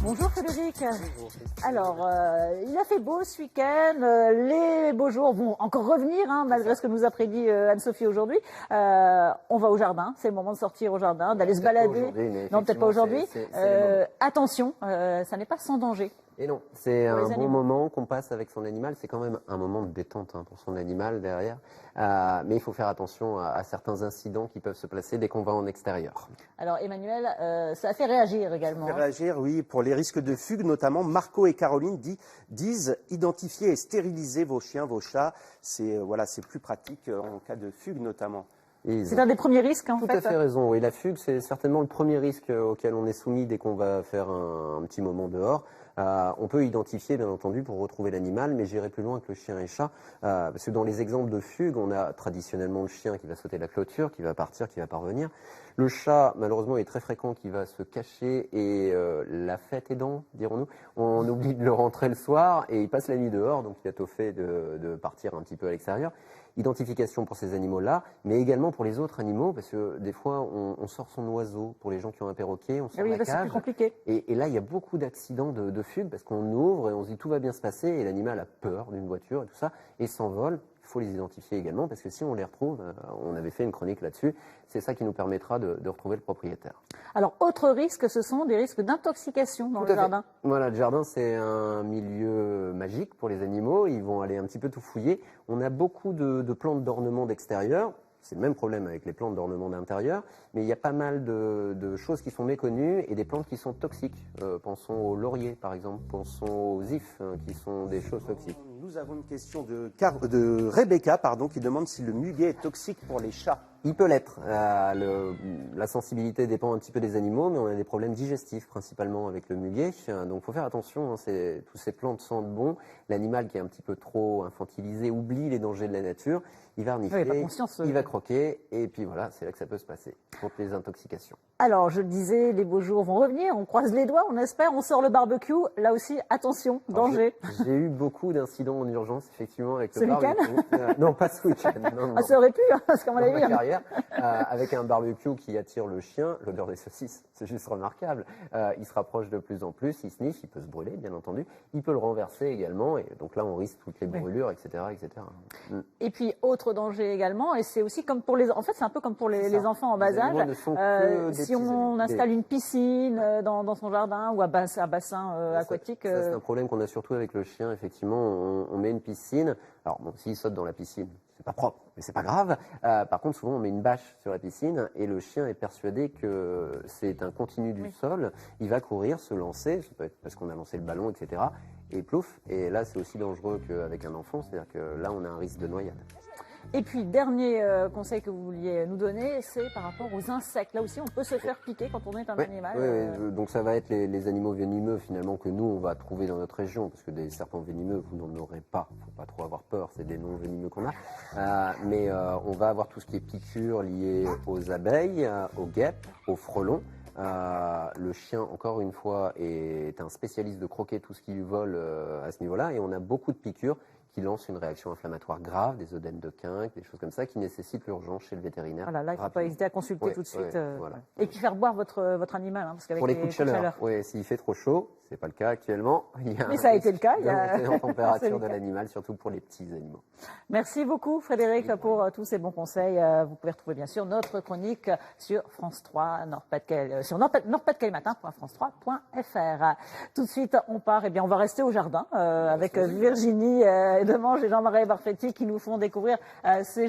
Bonjour Frédéric. Alors, il a fait beau ce week-end, les beaux jours vont encore revenir, hein, malgré ce que nous a prédit Anne-Sophie aujourd'hui. On va au jardin, c'est le moment de sortir au jardin, d'aller se balader. Non, peut-être pas aujourd'hui. Attention, ça n'est pas sans danger. Et non, c'est un bon moment qu'on passe avec son animal. C'est quand même un moment de détente pour son animal derrière. Mais il faut faire attention à certains incidents qui peuvent se placer dès qu'on va en extérieur. Alors Emmanuel, ça a fait réagir également. Ça fait réagir, oui, pour les risques de fugue notamment. Marco et Caroline disent identifier et stériliser vos chiens, vos chats. C'est plus pratique en cas de fugue notamment. C'est un des premiers risques, en fait. Tout à fait raison. Oui, la fugue, c'est certainement le premier risque auquel on est soumis dès qu'on va faire un petit moment dehors. On peut identifier, bien entendu, pour retrouver l'animal, mais j'irai plus loin que le chien et le chat. Parce que dans les exemples de fugue, on a traditionnellement le chien qui va sauter la clôture, qui va partir, qui va pas revenir. Le chat, malheureusement, est très fréquent, qui va se cacher et la fête aidant, dirons-nous, on oublie de le rentrer le soir et il passe la nuit dehors, donc il a tôt fait de partir un petit peu à l'extérieur. Identification pour ces animaux-là, mais également pour les autres animaux, parce que des fois, on sort son oiseau. Pour les gens qui ont un perroquet, on sort la cage. C'est plus compliqué. Et là, il y a beaucoup d'accidents de fugue, parce qu'on ouvre et on se dit tout va bien se passer, et l'animal a peur d'une voiture et tout ça, et s'envole. Il faut les identifier également, parce que si on les retrouve, on avait fait une chronique là-dessus, c'est ça qui nous permettra de retrouver le propriétaire. Alors, autre risque, ce sont des risques d'intoxication dans le jardin. Voilà, le jardin, c'est un milieu magique pour les animaux. Ils vont aller un petit peu tout fouiller. On a beaucoup de plantes d'ornement d'extérieur. C'est le même problème avec les plantes d'ornement d'intérieur, mais il y a pas mal de choses qui sont méconnues et des plantes qui sont toxiques. Pensons au laurier, par exemple, pensons aux ifs, qui sont des choses toxiques. Nous avons une question de Rebecca, qui demande si le muguet est toxique pour les chats. Il peut l'être. La sensibilité dépend un petit peu des animaux, mais on a des problèmes digestifs principalement avec le muguet. Donc il faut faire attention, tous ces plantes sentent bon. L'animal qui est un petit peu trop infantilisé oublie les dangers de la nature. Il va renifler, il va croquer, et puis voilà, c'est là que ça peut se passer, contre les intoxications. Alors, je le disais, les beaux jours vont revenir, on croise les doigts, on espère, on sort le barbecue. Là aussi, attention, danger. J'ai eu beaucoup d'incidents en urgence, effectivement, avec le barbecue. Non, pas ce week-end. Non. Ça aurait pu, parce qu'on va ma carrière, avec un barbecue qui attire le chien, l'odeur des saucisses, c'est juste remarquable. Il se rapproche de plus en plus, il sniffe, il peut se brûler, bien entendu. Il peut le renverser également, et donc là, on risque toutes les brûlures, etc., etc. Et puis, autre danger également, et c'est aussi comme pour les... En fait, c'est un peu comme pour les enfants en bas âge. Si on installe une piscine dans son jardin ou un bassin aquatique... Ça, c'est un problème qu'on a surtout avec le chien, effectivement. On met une piscine. Alors, bon, s'il saute dans la piscine, c'est pas propre, mais c'est pas grave. Par contre, souvent, on met une bâche sur la piscine et le chien est persuadé que c'est un continu du sol. Il va courir, se lancer, ça peut être parce qu'on a lancé le ballon, etc. Et plouf. Et là, c'est aussi dangereux qu'avec un enfant, c'est-à-dire que là, on a un risque de noyade. Et puis, dernier conseil que vous vouliez nous donner, c'est par rapport aux insectes. Là aussi, on peut se faire piquer quand on est un animal. Oui. Donc ça va être les animaux venimeux, finalement, que nous, on va trouver dans notre région, parce que des serpents venimeux, vous n'en aurez pas. Il ne faut pas trop avoir peur, c'est des non venimeux qu'on a. Mais on va avoir tout ce qui est piqûres liées aux abeilles, aux guêpes, aux frelons. Le chien, encore une fois, est un spécialiste de croquer tout ce qui lui vole à ce niveau-là, et on a beaucoup de piqûres qui lancent une réaction inflammatoire grave, des œdèmes de quinque, des choses comme ça, qui nécessitent l'urgence chez le vétérinaire. Voilà, là, il ne faut pas hésiter à consulter tout de suite. Voilà. Et puis faire boire votre animal. Parce qu'avec pour les coups de chaleur. Oui, s'il fait trop chaud, ce n'est pas le cas actuellement. Mais ça a été le cas. Il y a une température de l'animal, surtout pour les petits animaux. Merci beaucoup Frédéric pour tous ces bons conseils. Vous pouvez retrouver bien sûr notre chronique sur France 3 Nord-Pas-de-Calais, sur nordpasdecalais-matin.france3.fr. Tout de suite, on part. On va rester au jardin avec Virginie Demange et Jean-Marie Barfetti qui nous font découvrir ces